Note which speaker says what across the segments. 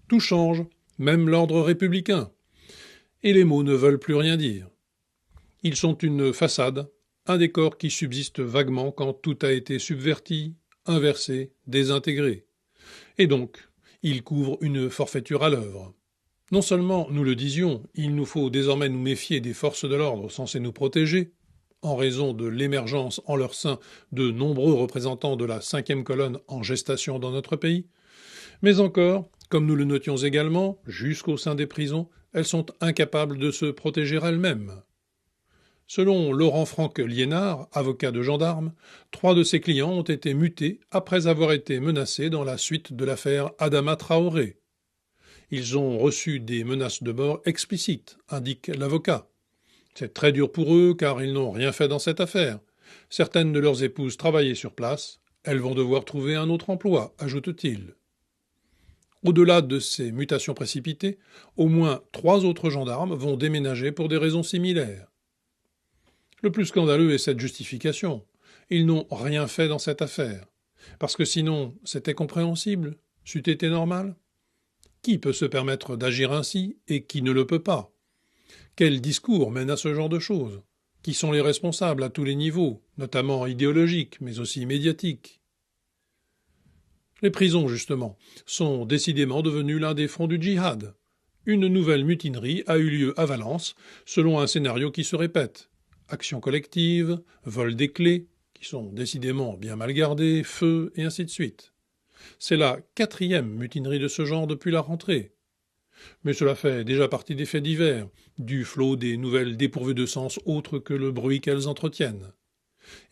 Speaker 1: Tout change, même l'ordre républicain. Et les mots ne veulent plus rien dire. Ils sont une façade, un décor qui subsiste vaguement quand tout a été subverti, inversé, désintégré. Et donc, ils couvrent une forfaiture à l'œuvre. Non seulement, nous le disions, il nous faut désormais nous méfier des forces de l'ordre censées nous protéger, en raison de l'émergence en leur sein de nombreux représentants de la cinquième colonne en gestation dans notre pays, mais encore, comme nous le notions également, jusqu'au sein des prisons, elles sont incapables de se protéger elles-mêmes. Selon Laurent Franck Liénard, avocat de gendarme, 3 de ses clients ont été mutés après avoir été menacés dans la suite de l'affaire Adama Traoré. Ils ont reçu des menaces de mort explicites, indique l'avocat. C'est très dur pour eux car ils n'ont rien fait dans cette affaire. Certaines de leurs épouses travaillaient sur place, elles vont devoir trouver un autre emploi, ajoute-t-il. Au-delà de ces mutations précipitées, au moins 3 autres gendarmes vont déménager pour des raisons similaires. Le plus scandaleux est cette justification. Ils n'ont rien fait dans cette affaire. Parce que sinon, c'était compréhensible, c'eût été normal. Qui peut se permettre d'agir ainsi et qui ne le peut pas? Quel discours mène à ce genre de choses? Qui sont les responsables à tous les niveaux, notamment idéologiques, mais aussi médiatiques? Les prisons, justement, sont décidément devenues l'un des fronts du djihad. Une nouvelle mutinerie a eu lieu à Valence, selon un scénario qui se répète. Action collective, vol des clés, qui sont décidément bien mal gardées, feu, et ainsi de suite. C'est la 4e mutinerie de ce genre depuis la rentrée. Mais cela fait déjà partie des faits divers, du flot des nouvelles dépourvues de sens autre que le bruit qu'elles entretiennent.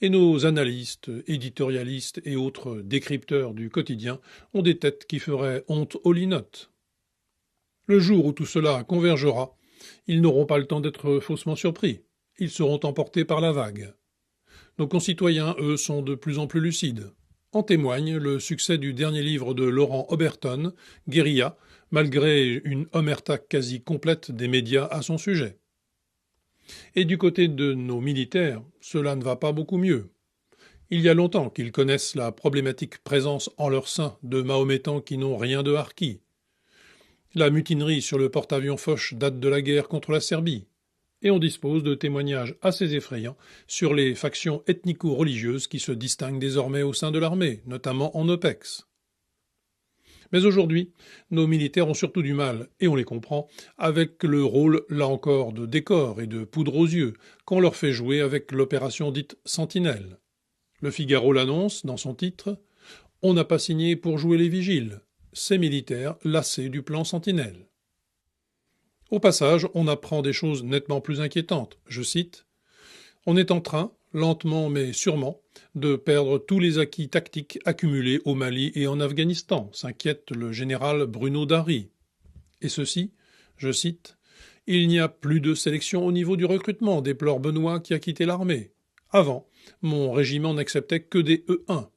Speaker 1: Et nos analystes, éditorialistes et autres décrypteurs du quotidien ont des têtes qui feraient honte aux linottes. Le jour où tout cela convergera, ils n'auront pas le temps d'être faussement surpris. Ils seront emportés par la vague. Nos concitoyens, eux, sont de plus en plus lucides. En témoigne le succès du dernier livre de Laurent Oberton, Guérilla, malgré une omerta quasi complète des médias à son sujet. Et du côté de nos militaires, cela ne va pas beaucoup mieux. Il y a longtemps qu'ils connaissent la problématique présence en leur sein de mahométans qui n'ont rien de harki. La mutinerie sur le porte-avions Foch date de la guerre contre la Serbie. Et on dispose de témoignages assez effrayants sur les factions ethnico-religieuses qui se distinguent désormais au sein de l'armée, notamment en OPEX. Mais aujourd'hui, nos militaires ont surtout du mal, et on les comprend, avec le rôle, là encore, de décor et de poudre aux yeux qu'on leur fait jouer avec l'opération dite Sentinelle. Le Figaro l'annonce dans son titre « On n'a pas signé pour jouer les vigiles. Ces militaires lassés du plan Sentinelle ». Au passage, on apprend des choses nettement plus inquiétantes. Je cite « On est en train, lentement mais sûrement, de perdre tous les acquis tactiques accumulés au Mali et en Afghanistan », s'inquiète le général Bruno Darry. Et ceci, je cite « Il n'y a plus de sélection au niveau du recrutement, déplore Benoît qui a quitté l'armée. Avant, mon régiment n'acceptait que des E1. »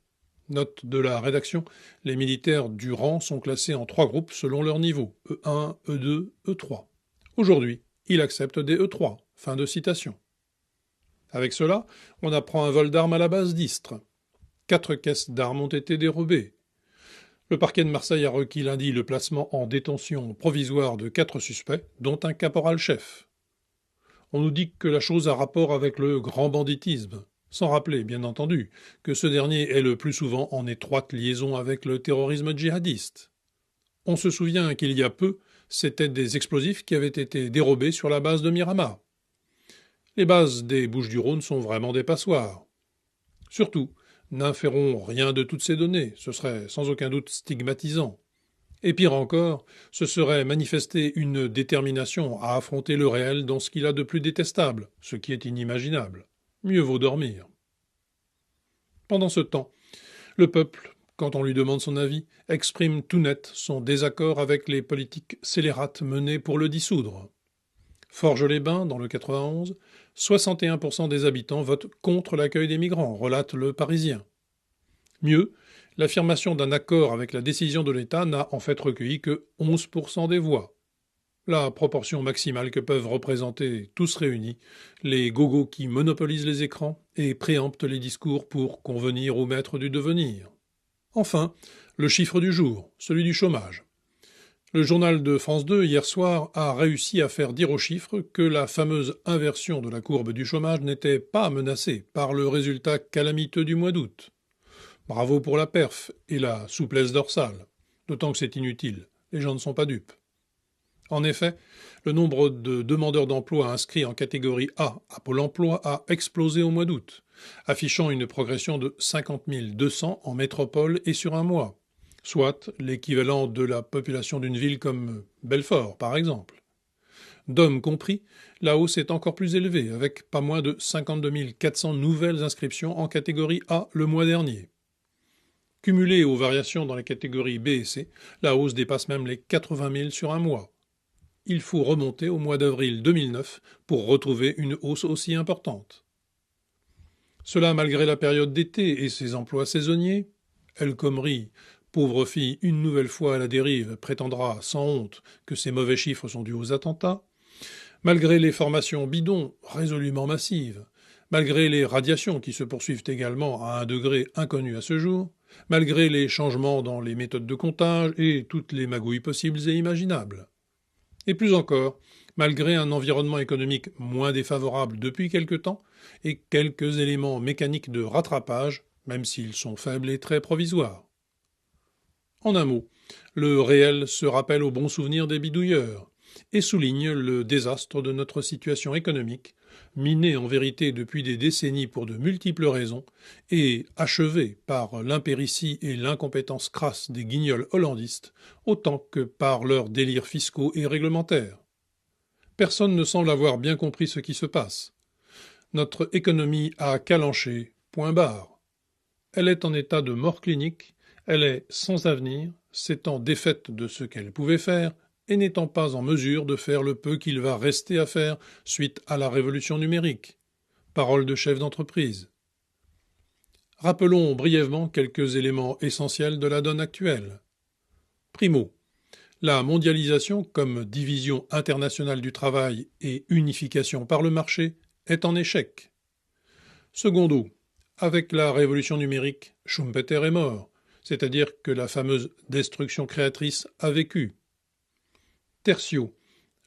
Speaker 1: Note de la rédaction, les militaires du rang sont classés en 3 groupes selon leur niveau, E1, E2, E3. Aujourd'hui, il accepte des E3. Fin de citation. Avec cela, on apprend un vol d'armes à la base d'Istres. 4 caisses d'armes ont été dérobées. Le parquet de Marseille a requis lundi le placement en détention provisoire de 4 suspects, dont un caporal-chef. On nous dit que la chose a rapport avec le grand banditisme, sans rappeler, bien entendu, que ce dernier est le plus souvent en étroite liaison avec le terrorisme djihadiste. On se souvient qu'il y a peu, c'étaient des explosifs qui avaient été dérobés sur la base de Miramar. Les bases des Bouches-du-Rhône sont vraiment des passoires. Surtout, n'inférons rien de toutes ces données, ce serait sans aucun doute stigmatisant. Et pire encore, ce serait manifester une détermination à affronter le réel dans ce qu'il a de plus détestable, ce qui est inimaginable. Mieux vaut dormir. Pendant ce temps, le peuple, quand on lui demande son avis, exprime tout net son désaccord avec les politiques scélérates menées pour le dissoudre. Forges-les-Bains, dans le 91, 61% des habitants votent contre l'accueil des migrants, relate le Parisien. Mieux, l'affirmation d'un accord avec la décision de l'État n'a en fait recueilli que 11% des voix. la proportion maximale que peuvent représenter, tous réunis, les gogos qui monopolisent les écrans et préemptent les discours pour convenir aux maîtres du devenir. Enfin, le chiffre du jour, celui du chômage. Le journal de France 2, hier soir, a réussi à faire dire aux chiffres que la fameuse inversion de la courbe du chômage n'était pas menacée par le résultat calamiteux du mois d'août. Bravo pour la perf et la souplesse dorsale, d'autant que c'est inutile, les gens ne sont pas dupes. En effet, le nombre de demandeurs d'emploi inscrits en catégorie A à Pôle emploi a explosé au mois d'août, affichant une progression de 50 200 en métropole et sur un mois, soit l'équivalent de la population d'une ville comme Belfort, par exemple. D'hommes compris, la hausse est encore plus élevée, avec pas moins de 52 400 nouvelles inscriptions en catégorie A le mois dernier. Cumulée aux variations dans les catégories B et C, la hausse dépasse même les 80 000 sur un mois. Il faut remonter au mois d'avril 2009 pour retrouver une hausse aussi importante. Cela malgré la période d'été et ses emplois saisonniers. El Khomri, pauvre fille une nouvelle fois à la dérive, prétendra sans honte que ces mauvais chiffres sont dus aux attentats. Malgré les formations bidons résolument massives, malgré les radiations qui se poursuivent également à un degré inconnu à ce jour, malgré les changements dans les méthodes de comptage et toutes les magouilles possibles et imaginables. Et plus encore, malgré un environnement économique moins défavorable depuis quelque temps et quelques éléments mécaniques de rattrapage, même s'ils sont faibles et très provisoires. En un mot, le réel se rappelle au bon souvenir des bidouilleurs et souligne le désastre de notre situation économique, minée en vérité depuis des décennies pour de multiples raisons et achevée par l'impéritie et l'incompétence crasse des guignols hollandistes autant que par leurs délires fiscaux et réglementaires. Personne ne semble avoir bien compris ce qui se passe. Notre économie a calanché, point barre. Elle est en état de mort clinique, elle est sans avenir, s'étant défaite de ce qu'elle pouvait faire, et n'étant pas en mesure de faire le peu qu'il va rester à faire suite à la révolution numérique. Parole de chef d'entreprise. Rappelons brièvement quelques éléments essentiels de la donne actuelle. Primo, la mondialisation comme division internationale du travail et unification par le marché est en échec. Secondo, avec la révolution numérique, Schumpeter est mort, c'est-à-dire que la fameuse destruction créatrice a vécu. Tertio,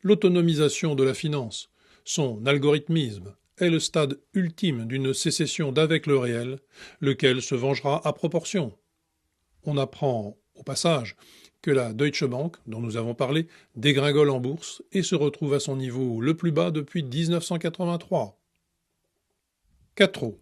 Speaker 1: l'autonomisation de la finance, son algorithmisme, est le stade ultime d'une sécession d'avec le réel, lequel se vengera à proportion. On apprend, au passage, que la Deutsche Bank, dont nous avons parlé, dégringole en bourse et se retrouve à son niveau le plus bas depuis 1983. 4.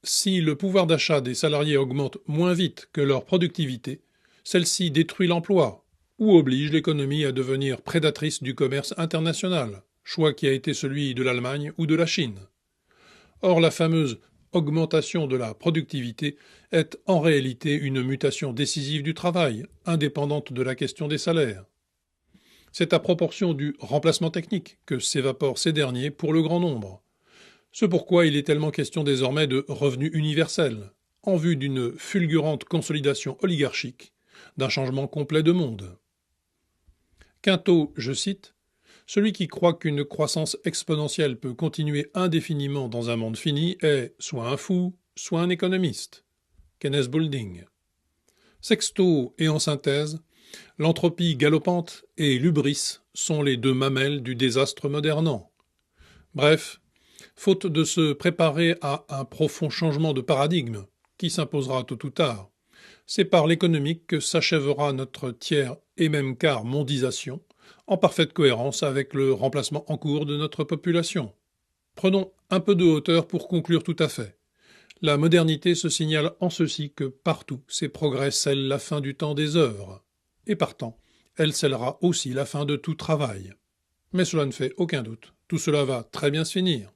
Speaker 1: Si le pouvoir d'achat des salariés augmente moins vite que leur productivité, celle-ci détruit l'emploi ou oblige l'économie à devenir prédatrice du commerce international, choix qui a été celui de l'Allemagne ou de la Chine. Or, la fameuse augmentation de la productivité est en réalité une mutation décisive du travail, indépendante de la question des salaires. C'est à proportion du remplacement technique que s'évaporent ces derniers pour le grand nombre. C'est pourquoi il est tellement question désormais de revenu universel, en vue d'une fulgurante consolidation oligarchique, d'un changement complet de monde. Quinto, je cite, « Celui qui croit qu'une croissance exponentielle peut continuer indéfiniment dans un monde fini est soit un fou, soit un économiste. » Kenneth Boulding. Sexto, et en synthèse, l'entropie galopante et l'hubris sont les deux mamelles du désastre modernant. Bref, faute de se préparer à un profond changement de paradigme, qui s'imposera tôt ou tard, c'est par l'économique que s'achèvera notre tiers et même quart mondisation, en parfaite cohérence avec le remplacement en cours de notre population. Prenons un peu de hauteur pour conclure tout à fait. La modernité se signale en ceci que partout ces progrès scellent la fin du temps des œuvres, et partant, elle scellera aussi la fin de tout travail. Mais cela ne fait aucun doute, tout cela va très bien se finir.